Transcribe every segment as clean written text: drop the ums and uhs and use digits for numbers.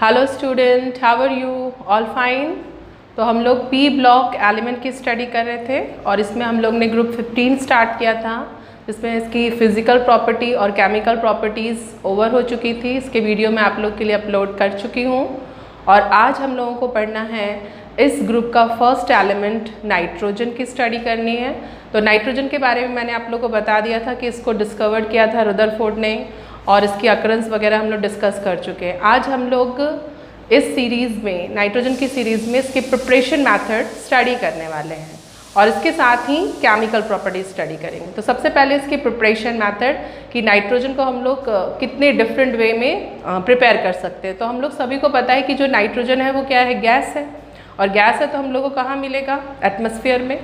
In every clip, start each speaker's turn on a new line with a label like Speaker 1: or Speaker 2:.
Speaker 1: Hello student, how are you? All fine. तो हम लोग पी ब्लॉक एलिमेंट की स्टडी कर रहे थे और इसमें हम लोग ने ग्रुप 15 स्टार्ट किया था, जिसमें इसकी फिज़िकल प्रॉपर्टी और केमिकल प्रॉपर्टीज़ ओवर हो चुकी थी। इसके वीडियो मैं आप लोग के लिए अपलोड कर चुकी हूँ और आज हम लोगों को पढ़ना है इस ग्रुप का फर्स्ट एलिमेंट नाइट्रोजन की स्टडी करनी है। तो नाइट्रोजन के बारे में मैंने आप लोग को बता दिया था कि इसको डिस्कवर किया था रदरफोर्ड ने और इसकी अकरेंस वगैरह हम लोग डिस्कस कर चुके हैं। आज हम लोग इस सीरीज़ में, नाइट्रोजन की सीरीज़ में इसके प्रिपरेशन मेथड स्टडी करने वाले हैं और इसके साथ ही केमिकल प्रॉपर्टीज स्टडी करेंगे। तो सबसे पहले इसकी प्रिपरेशन मेथड कि नाइट्रोजन को हम लोग कितने डिफरेंट वे में प्रिपेयर कर सकते हैं। तो हम लोग सभी को पता है कि जो नाइट्रोजन है वो क्या है, गैस है, और गैस है तो हम लोग को कहाँ मिलेगा, एटमॉस्फेयर में।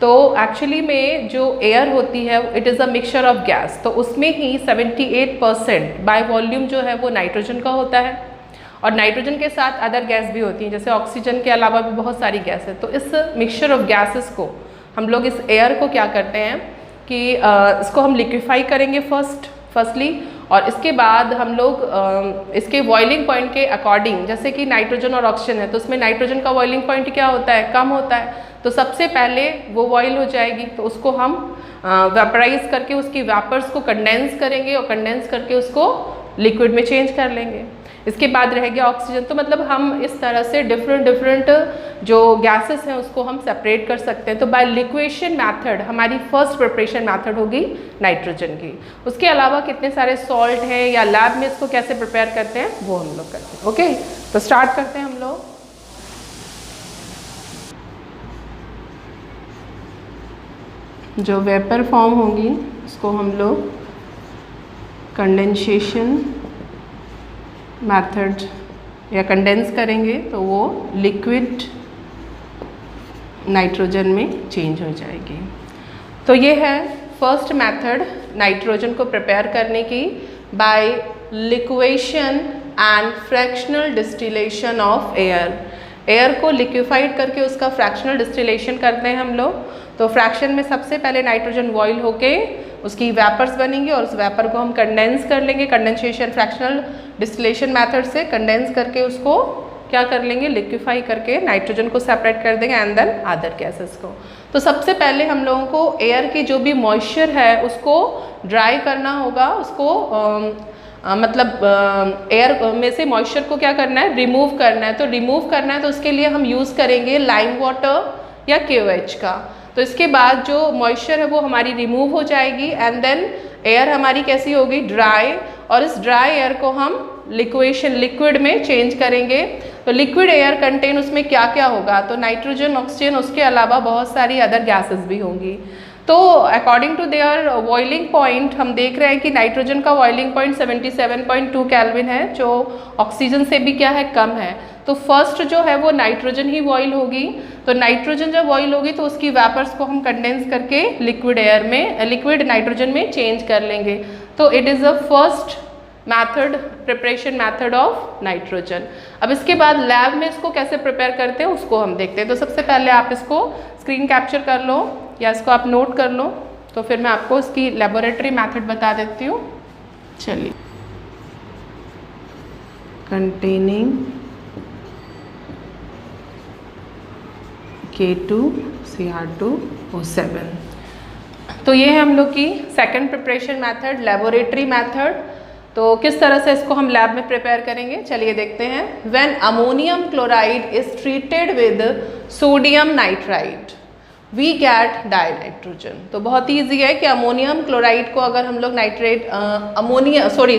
Speaker 1: तो एक्चुअली में जो एयर होती है it is a mixture of gas, तो उसमें ही 78% बाय वॉल्यूम जो है वो नाइट्रोजन का होता है और नाइट्रोजन के साथ अदर गैस भी होती हैं, जैसे ऑक्सीजन के अलावा भी बहुत सारी गैस है। तो इस मिक्सचर ऑफ गैसेस को हम लोग इस एयर को क्या करते हैं कि इसको हम लिक्विफाई करेंगे फर्स्टली, और इसके बाद हम लोग इसके बॉइलिंग पॉइंट के अकॉर्डिंग, जैसे कि नाइट्रोजन और ऑक्सीजन है तो उसमें नाइट्रोजन का बॉइलिंग पॉइंट क्या होता है, कम होता है। तो सबसे पहले वो बॉयल हो जाएगी तो उसको हम वेपराइज करके उसकी वेपर्स को कंडेंस करेंगे और कंडेंस करके उसको लिक्विड में चेंज कर लेंगे। इसके बाद रह गया ऑक्सीजन। तो मतलब हम इस तरह से डिफरेंट जो गैसेस हैं उसको हम सेपरेट कर सकते हैं। तो बाय लिक्वेशन मेथड हमारी फर्स्ट प्रिपरेशन मेथड होगी नाइट्रोजन की। उसके अलावा कितने सारे सॉल्ट हैं या लैब में इसको कैसे प्रिपेयर करते हैं वो हम लोग करते हैं। ओके, तो स्टार्ट करते हैं हम लोग। जो वेपर फॉर्म होगी उसको हम लोग कंडेंसेशन मेथड या कंडेंस करेंगे तो वो लिक्विड नाइट्रोजन में चेंज हो जाएगी। तो ये है फर्स्ट मेथड नाइट्रोजन को प्रिपेयर करने की, by liquation and fractional distillation of air. Air को लिक्विफाइड करके उसका फ्रैक्शनल डिस्टिलेशन करते हैं हम लोग। तो फ्रैक्शन में सबसे पहले नाइट्रोजन बॉयल होके उसकी वेपर्स बनेंगी और उस वेपर को हम कंडेंस कर लेंगे। कंडेंसेशन फ्रैक्शनल डिस्टिलेशन मेथड से कंडेंस करके उसको क्या कर लेंगे, लिक्विफाई करके नाइट्रोजन को सेपरेट कर देंगे एंड देन अदर गैसेस को। तो सबसे पहले हम लोगों को एयर की जो भी मॉइस्चर है उसको ड्राई करना होगा, उसको एयर में से मॉइस्चर को क्या करना है, रिमूव करना है। तो रिमूव करना है तो उसके लिए हम यूज़ करेंगे लाइम वाटर या KOH का। तो इसके बाद जो मॉइस्चर है वो हमारी रिमूव हो जाएगी एंड देन एयर हमारी कैसी होगी, ड्राई, और इस ड्राई एयर को हम लिक्विड में चेंज करेंगे। तो लिक्विड एयर कंटेन उसमें क्या क्या होगा, तो नाइट्रोजन, ऑक्सीजन, उसके अलावा बहुत सारी अदर गैसेस भी होंगी। तो according to their boiling point हम देख रहे हैं कि नाइट्रोजन का बॉइलिंग पॉइंट 77.2 केल्विन है, जो ऑक्सीजन से भी क्या है, कम है। तो फर्स्ट जो है वो नाइट्रोजन ही बॉयल होगी। तो नाइट्रोजन जब बॉयल होगी तो उसकी वेपर्स को हम कंडेंस करके लिक्विड नाइट्रोजन में चेंज कर लेंगे। तो it is a first method, preparation method of nitrogen. अब इसके बाद लैब में इसको कैसे प्रिपेयर करते हैं उसको हम देखते हैं। तो सबसे पहले आप इसको स्क्रीन कैप्चर कर लो या इसको आप नोट कर लो, तो फिर मैं आपको इसकी लेबोरेटरी मैथड बता देती हूँ। चलिए, कंटेनिंग K2Cr2O7। तो ये है हम लोग की second preparation method, laboratory method. तो किस तरह से इसको हम लैब में प्रिपेयर करेंगे, चलिए देखते हैं। When ammonium chloride is treated with sodium nitride we get dinitrogen. तो बहुत ईजी है कि अमोनियम क्लोराइड को अगर हम लोग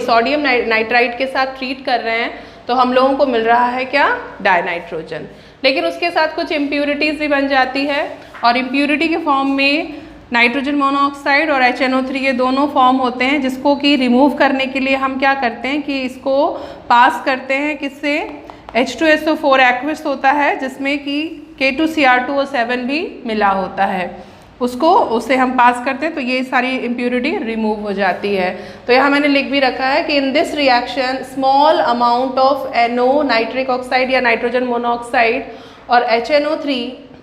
Speaker 1: सोडियम नाइट्राइड के साथ ट्रीट कर रहे हैं तो हम लोगों को मिल रहा है क्या, डाइनाइट्रोजन। लेकिन उसके साथ कुछ इम्प्यूरिटीज़ भी बन जाती है और इम्प्यूरिटी के फॉर्म में नाइट्रोजन मोनोऑक्साइड और HNO3 ये दोनों फॉर्म होते हैं, जिसको कि रिमूव करने के लिए हम क्या करते हैं कि इसको पास करते हैं किससे, H2SO4 एक्वस होता है जिसमें कि K2Cr2O7 भी मिला होता है, उसे हम पास करते हैं तो ये सारी इम्प्यूरिटी रिमूव हो जाती है। तो यहाँ मैंने लिख भी रखा है कि in this reaction small amount of NO nitric oxide या नाइट्रोजन मोनोऑक्साइड और HNO3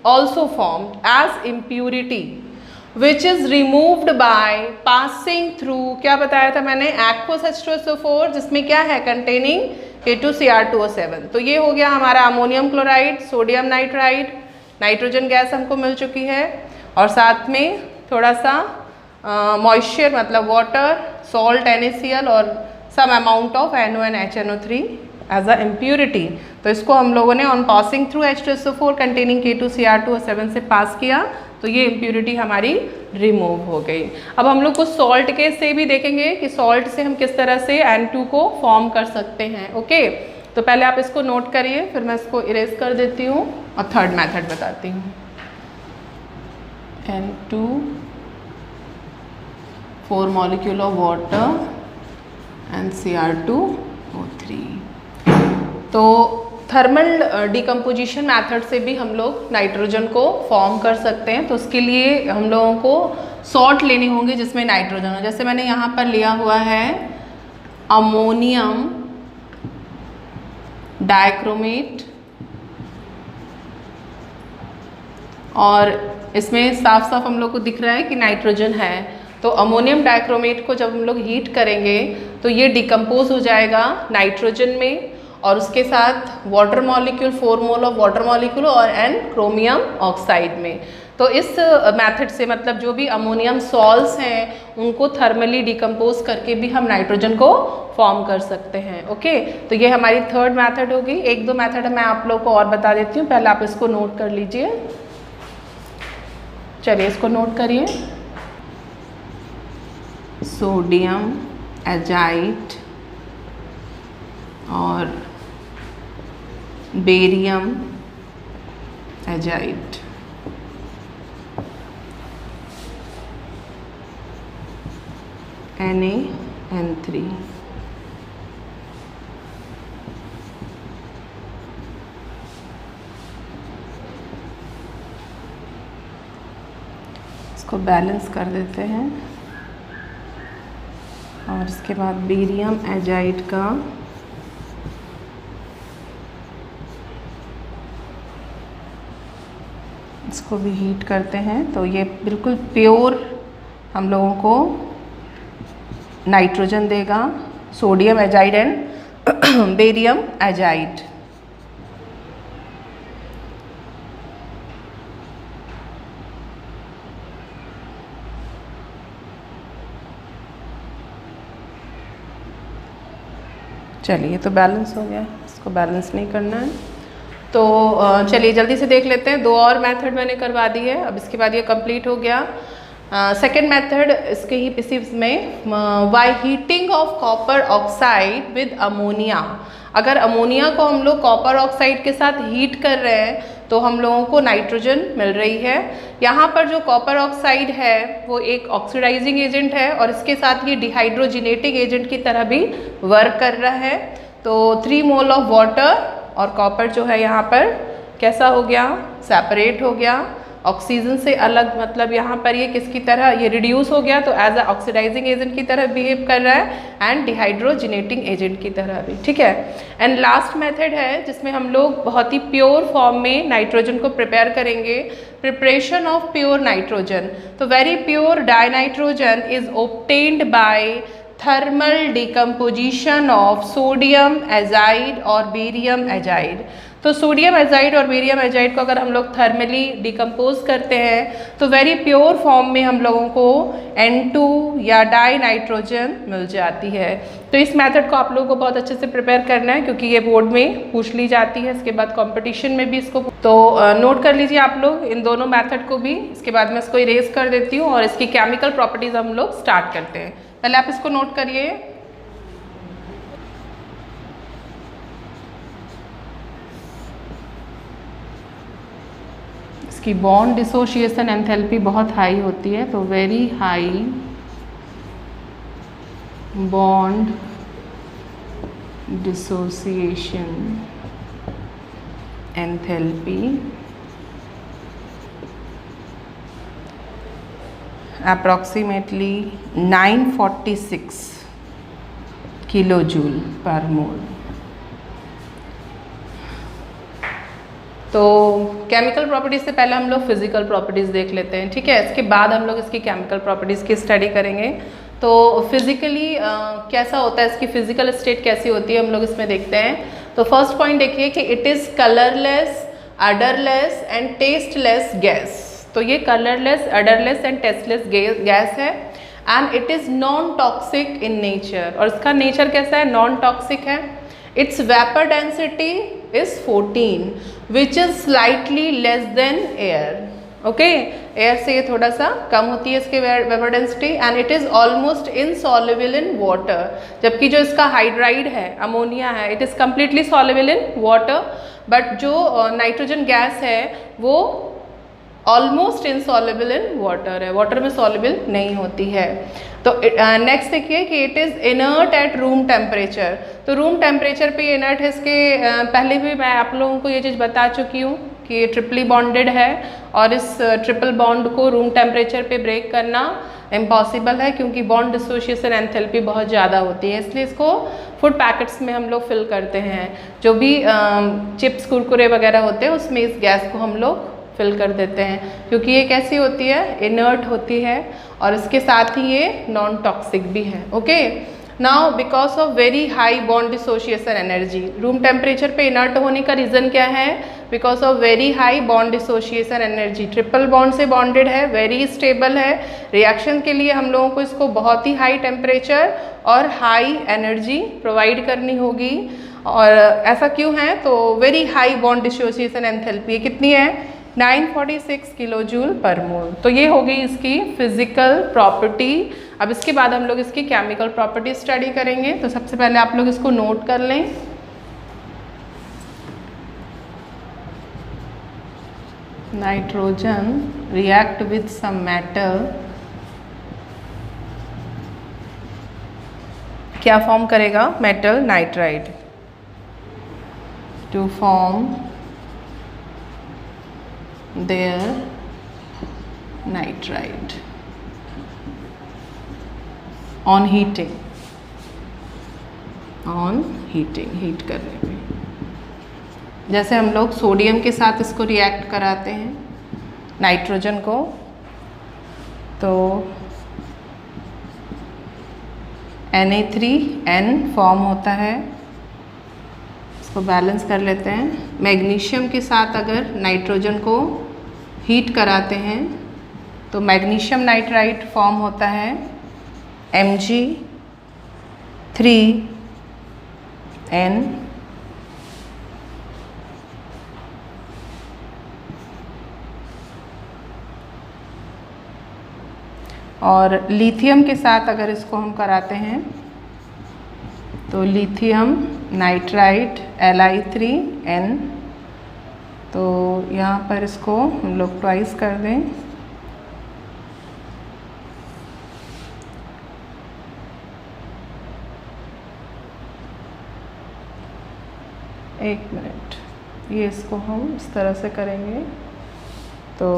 Speaker 1: also formed as impurity which is removed by passing through, क्या बताया था मैंने, एक्वस H2SO4 जिसमें क्या है, कंटेनिंग K2Cr2O7। तो ये हो गया हमारा ammonium chloride, sodium nitride, nitrogen gas हमको मिल चुकी है, और साथ में थोड़ा सा मॉइस्चर मतलब वाटर, सॉल्ट NaCl और some amount of NO&HNO3 as a impurity. तो इसको हम लोगों ने on passing through H2SO4 containing K2Cr2O7 से पास किया, तो ये इम्प्योरिटी हमारी रिमूव हो गई। अब हम लोग कुछ सॉल्ट के से भी देखेंगे कि सॉल्ट से हम किस तरह से N2 को फॉर्म कर सकते हैं। ओके, तो पहले आप इसको नोट करिए, फिर मैं इसको इरेज कर देती हूँ और थर्ड मेथड बताती हूँ। N2 4 molecule of water and Cr2O3। तो थर्मल डिकम्पोजिशन मेथड से भी हम लोग नाइट्रोजन को फॉर्म कर सकते हैं। तो उसके लिए हम लोगों को सॉल्ट लेने होंगे जिसमें नाइट्रोजन हो। जैसे मैंने यहाँ पर लिया हुआ है अमोनियम डाइक्रोमेट, और इसमें साफ साफ हम लोग को दिख रहा है कि नाइट्रोजन है। तो अमोनियम डाइक्रोमेट को जब हम लोग हीट करेंगे तो ये डिकम्पोज हो जाएगा नाइट्रोजन में, और उसके साथ water molecule 4 mole of water molecule और एन क्रोमियम ऑक्साइड में। तो इस मेथड से मतलब जो भी अमोनियम सॉल्ट्स हैं उनको थर्मली डिकम्पोज करके भी हम नाइट्रोजन को फॉर्म कर सकते हैं। ओके, तो ये हमारी थर्ड मेथड होगी। एक दो मेथड मैं आप लोग को और बता देती हूँ, पहले आप इसको नोट कर लीजिए। चलिए इसको नोट करिए। सोडियम एजाइड और बेरियम एजाइड, NaN3। इसको बैलेंस कर देते हैं, और इसके बाद बेरियम एजाइड का इसको भी हीट करते हैं। तो ये बिल्कुल प्योर हम लोगों को नाइट्रोजन देगा, sodium azide and barium azide. चलिए तो बैलेंस हो गया, इसको बैलेंस नहीं करना है। तो चलिए जल्दी से देख लेते हैं। दो और मेथड मैंने करवा दी है, अब इसके बाद ये कंप्लीट हो गया। सेकेंड मेथड इसके ही इसी में, by heating of copper oxide with ammonia. अगर अमोनिया को हम लोग कॉपर ऑक्साइड के साथ हीट कर रहे हैं तो हम लोगों को नाइट्रोजन मिल रही है। यहाँ पर जो कॉपर ऑक्साइड है वो एक ऑक्सीडाइजिंग एजेंट है, और इसके साथ ये डिहाइड्रोजिनेटिंग एजेंट की तरह भी वर्क कर रहा है। तो 3 मोल ऑफ वाटर और कॉपर जो है यहाँ पर कैसा हो गया, सेपरेट हो गया ऑक्सीजन से अलग। मतलब यहाँ पर ये किसकी तरह, ये रिड्यूस हो गया, तो एज अ ऑक्सीडाइजिंग एजेंट की तरह बिहेव कर रहा है एंड डिहाइड्रोजिनेटिंग एजेंट की तरह भी। ठीक है। एंड लास्ट मेथड है जिसमें हम लोग बहुत ही प्योर फॉर्म में नाइट्रोजन को प्रिपेयर करेंगे, प्रिपरेशन ऑफ प्योर नाइट्रोजन। तो very pure dinitrogen is obtained by thermal decomposition of sodium azide और बेरियम एजाइड। तो सोडियम एजाइड और बेरियम एजाइड को अगर हम लोग थर्मली डिकम्पोज करते हैं तो वेरी प्योर फॉर्म में हम लोगों को N2 या डाई नाइट्रोजन मिल जाती है। तो इस मेथड को आप लोगों को बहुत अच्छे से प्रिपेयर करना है क्योंकि ये बोर्ड में पूछ ली जाती है, इसके बाद कंपटीशन में भी इसको। तो नोट कर लीजिए आप लोग इन दोनों मेथड को भी। इसके बाद मैं इसको इरेज कर देती हूँ और इसकी केमिकल प्रॉपर्टीज हम लोग स्टार्ट करते हैं। पहले आप इसको नोट करिए। इसकी बॉन्ड डिसोशिएशन एंथैल्पी बहुत हाई होती है, तो very high bond dissociation enthalpy approximately 946 kilojoule पर मोल। तो केमिकल प्रॉपर्टीज़ से पहले हम लोग फिजिकल प्रॉपर्टीज़ देख लेते हैं, ठीक है। इसके बाद हम लोग इसकी केमिकल प्रॉपर्टीज़ की स्टडी करेंगे। तो फिजिकली कैसा होता है, इसकी फिजिकल स्टेट कैसी होती है, हम लोग इसमें देखते हैं। तो फर्स्ट पॉइंट देखिए कि it is colourless, odourless and tasteless gas. तो ये colourless, odourless and tasteless gas है and it is non toxic in nature. और इसका नेचर कैसा है, नॉन टॉक्सिक है। Its vapour density is 14 which is slightly less than air. Okay, air से ये थोड़ा सा कम होती है इसकी vapour density and it is almost insoluble in water. जबकि जो इसका हाइड्राइड है, अमोनिया है, it is completely soluble in water, but जो नाइट्रोजन गैस है वो ऑलमोस्ट इनसॉल्युबल इन वाटर है, वाटर में सॉल्युबल नहीं होती है। तो नेक्स्ट देखिए कि it is inert at room temperature. तो रूम टेम्परेचर पे इनर्ट है। इसके पहले भी मैं आप लोगों को ये चीज़ बता चुकी हूँ कि ये ट्रिपली बॉन्डेड है और इस ट्रिपल बॉन्ड को रूम टेम्परेचर पे ब्रेक करना इम्पॉसिबल है, क्योंकि बॉन्ड डिसोसिएशन एंथैल्पी बहुत ज़्यादा होती है। इसलिए इसको फूड पैकेट्स में हम लोग फिल करते हैं। जो भी चिप्स कुरकुरे वगैरह होते हैं उसमें इस गैस को हम लोग फिल कर देते हैं, क्योंकि ये कैसी होती है, इनर्ट होती है और इसके साथ ही ये नॉन टॉक्सिक भी है। Okay, now because of very high bond dissociation energy, room temperature पे इनर्ट होने का रीज़न क्या है, because of very high bond dissociation energy. Triple bond से बॉन्डेड है, वेरी स्टेबल है। रिएक्शन के लिए हम लोगों को इसको बहुत ही हाई टेम्परेचर और हाई एनर्जी प्रोवाइड करनी होगी। और ऐसा क्यों है, तो very high bond dissociation enthalpy कितनी है, 946 किलो जूल पर मोल। तो ये हो गई इसकी फिजिकल प्रॉपर्टी। अब इसके बाद हम लोग इसकी केमिकल प्रॉपर्टी स्टडी करेंगे। तो सबसे पहले आप लोग इसको नोट कर लें। Nitrogen react with some metal, क्या फॉर्म करेगा, metal nitride, to form their nitride on heating, heat करने पे। जैसे हम लोग सोडियम के साथ इसको रिएक्ट कराते हैं नाइट्रोजन को, तो Na3N फॉर्म होता है, इसको बैलेंस कर लेते हैं। मैग्नीशियम के साथ अगर नाइट्रोजन को हीट कराते हैं तो मैग्नीशियम नाइट्राइड फॉर्म होता है Mg3N। और लिथियम के साथ अगर इसको हम कराते हैं तो लिथियम नाइट्राइड Li3N। तो यहाँ पर इसको हम लोग ट्वाइस कर दें, एक मिनट, ये इसको हम इस तरह से करेंगे। तो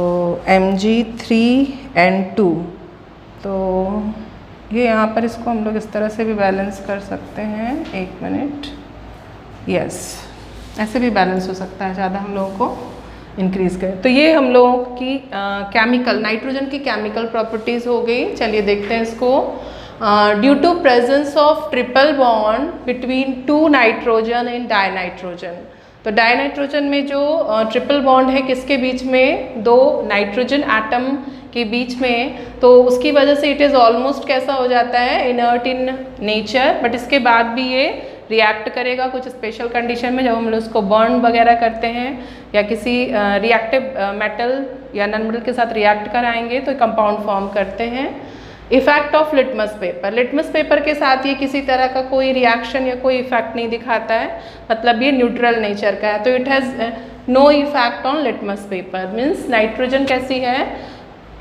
Speaker 1: Mg3N2, तो ये यहाँ पर इसको हम लोग इस तरह से भी बैलेंस कर सकते हैं, एक मिनट, यस, ऐसे भी बैलेंस हो सकता है, ज़्यादा हम लोगों को इंक्रीज़ करें। तो ये हम लोगों की केमिकल, नाइट्रोजन की केमिकल प्रॉपर्टीज़ हो गई। चलिए देखते हैं इसको। Due to presence of triple bond between two nitrogen and dinitrogen. तो डाइनाइट्रोजन में जो ट्रिपल बॉन्ड है किसके बीच में, दो नाइट्रोजन एटम के बीच में, तो उसकी वजह से इट इज़ ऑलमोस्ट कैसा हो जाता है, इनर्ट इन नेचर। बट इसके बाद भी ये रिएक्ट करेगा कुछ स्पेशल कंडीशन में, जब हम लोग उसको बर्न वगैरह करते हैं या किसी रिएक्टिव मेटल या नॉन मेटल के साथ रिएक्ट कराएंगे तो कंपाउंड फॉर्म करते हैं। Effect of litmus paper, litmus paper के साथ ये किसी तरह का कोई रिएक्शन या कोई इफेक्ट नहीं दिखाता है, मतलब ये न्यूट्रल नेचर का है। तो it has no effect on litmus paper, means nitrogen कैसी है,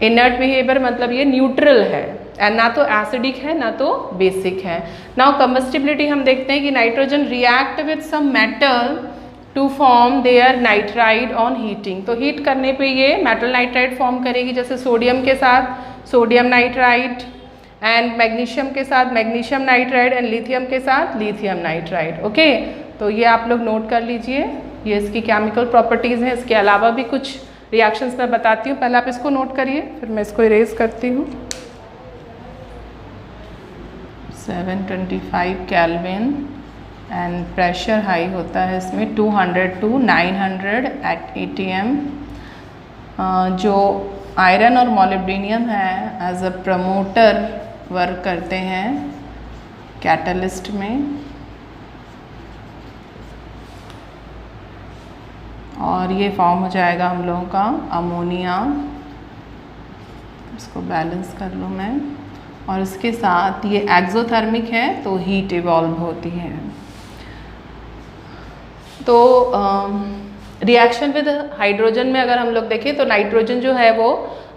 Speaker 1: इनर्ट बिहेवियर, मतलब ये न्यूट्रल है, ना तो एसिडिक है ना तो बेसिक है। नाउ कंबस्टिबिलिटी हम देखते हैं कि nitrogen react with some metal to form their nitride on heating. तो हीट करने पे ये मेटल नाइट्राइड फॉर्म करेगी, जैसे सोडियम के साथ सोडियम नाइट्राइड एंड मैग्नीशियम के साथ मैग्नीशियम नाइट्राइड एंड लिथियम के साथ लिथियम नाइट्राइड। ओके, तो ये आप लोग नोट कर लीजिए। ये इसकी केमिकल प्रॉपर्टीज़ हैं। इसके अलावा भी कुछ रिएक्शंस मैं बताती हूँ, पहले आप इसको नोट करिए, फिर मैं इसको इरेज करती हूँ। 725 केल्विन एंड प्रेशर हाई होता है इसमें 200 to 900 at ATM। जो आयरन और मोलिब्डेनियम है एज अ प्रमोटर वर्क करते हैं कैटलिस्ट में, और ये फॉर्म हो जाएगा हम लोगों का अमोनिया। इसको बैलेंस कर लूँ मैं, और इसके साथ ये एक्सोथर्मिक है तो हीट इवॉल्व होती है। तो रिएक्शन विद हाइड्रोजन में अगर हम लोग देखें तो नाइट्रोजन जो है वो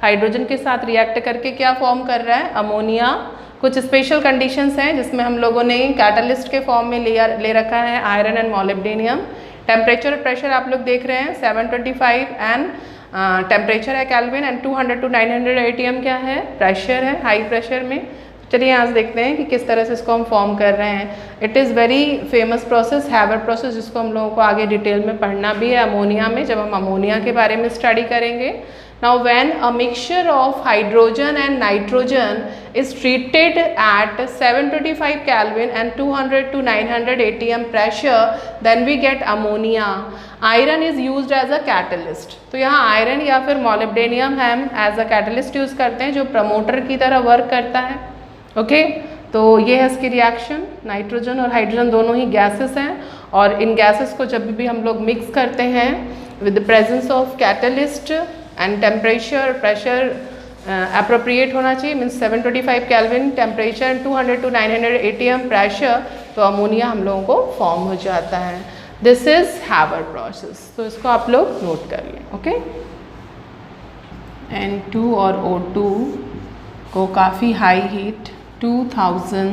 Speaker 1: हाइड्रोजन के साथ रिएक्ट करके क्या फॉर्म कर रहा है, अमोनिया। कुछ स्पेशल कंडीशंस हैं जिसमें हम लोगों ने कैटलिस्ट के फॉर्म में ले रखा है आयरन एंड मोलिब्डेनियम। टेम्परेचर और प्रेशर आप लोग देख रहे हैं 725 एंड टेम्परेचर है केल्विन, एंड 200 to 900 ATM क्या है, प्रेशर है, हाई प्रेशर में। चलिए यहाँ से देखते हैं कि किस तरह से इसको हम फॉर्म कर रहे हैं। It is very famous process, Haber process, जिसको हम लोगों को आगे डिटेल में पढ़ना भी है अमोनिया में, जब हम अमोनिया के बारे में स्टडी करेंगे। Now when a mixture of hydrogen and nitrogen is treated at 725 Kelvin and 200 to 900 ATM pressure, then we get ammonia. Iron is used as a catalyst. तो यहाँ आयरन या फिर मोलिब्डेनियम हम एज अ कैटलिस्ट यूज़ करते हैं जो promoter की तरह वर्क करता है। ओके तो ये है इसकी रिएक्शन। नाइट्रोजन और हाइड्रोजन दोनों ही गैसेस हैं, और इन गैसेस को जब भी हम लोग मिक्स करते हैं with the presence of catalyst and temperature pressure appropriate होना चाहिए, means 725 kelvin temperature 200 to 900 ATM pressure, तो अमोनिया हम लोगों को फॉर्म हो जाता है। दिस इज हैवर प्रोसेस, तो इसको आप लोग नोट कर लें। ओके N2 और O2 को काफ़ी हाई हीट 2000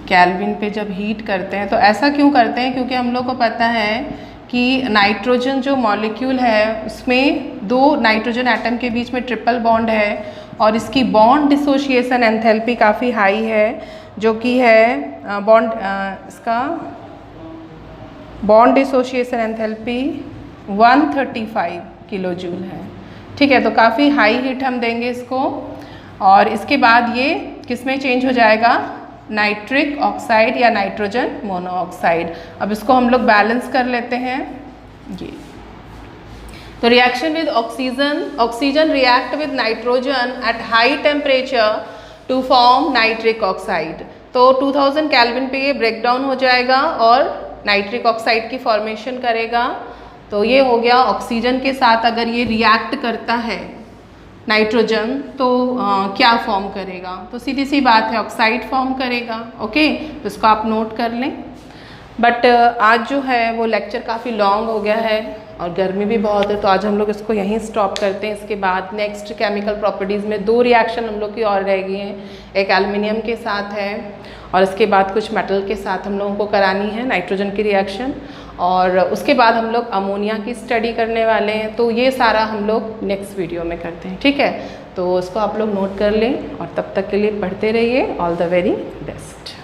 Speaker 1: केल्विन पे जब हीट करते हैं, तो ऐसा क्यों करते हैं, क्योंकि हम लोग को पता है कि नाइट्रोजन जो मॉलिक्यूल है उसमें दो नाइट्रोजन एटम के बीच में ट्रिपल बॉन्ड है, और इसकी बॉन्ड डिसोशिएशन एंथैल्पी काफ़ी हाई है, जो कि है बॉन्ड इसका bond dissociation enthalpy 135 kilo joule है। ठीक है, तो काफ़ी हाई हीट हम देंगे इसको, और इसके बाद ये किस में चेंज हो जाएगा, नाइट्रिक ऑक्साइड या नाइट्रोजन मोनोऑक्साइड। अब इसको हम लोग बैलेंस कर लेते हैं जी। तो reaction with oxygen, oxygen react with nitrogen at high temperature to form nitric oxide. तो 2000 केल्विन पे ये ब्रेक डाउन हो जाएगा और नाइट्रिक ऑक्साइड की फॉर्मेशन करेगा। तो ये हो गया ऑक्सीजन के साथ अगर ये रिएक्ट करता है नाइट्रोजन तो क्या फॉर्म करेगा, तो सीधी सी बात है ऑक्साइड फॉर्म करेगा। ओके तो इसको आप नोट कर लें। बट आज जो है वो लेक्चर काफ़ी लॉन्ग हो गया है और गर्मी भी बहुत है, तो आज हम लोग इसको यहीं स्टॉप करते हैं। इसके बाद नेक्स्ट केमिकल प्रॉपर्टीज़ में 2 रिएक्शन हम लोग की और रह गई हैं, एक एल्युमिनियम के साथ है और इसके बाद कुछ मेटल के साथ हम लोगों को करानी है नाइट्रोजन की रिएक्शन, और उसके बाद हम लोग अमोनिया की स्टडी करने वाले हैं। तो ये सारा हम लोग नेक्स्ट वीडियो में करते हैं, ठीक है। तो इसको आप लोग नोट कर लें और तब तक के लिए पढ़ते रहिए। All the very best.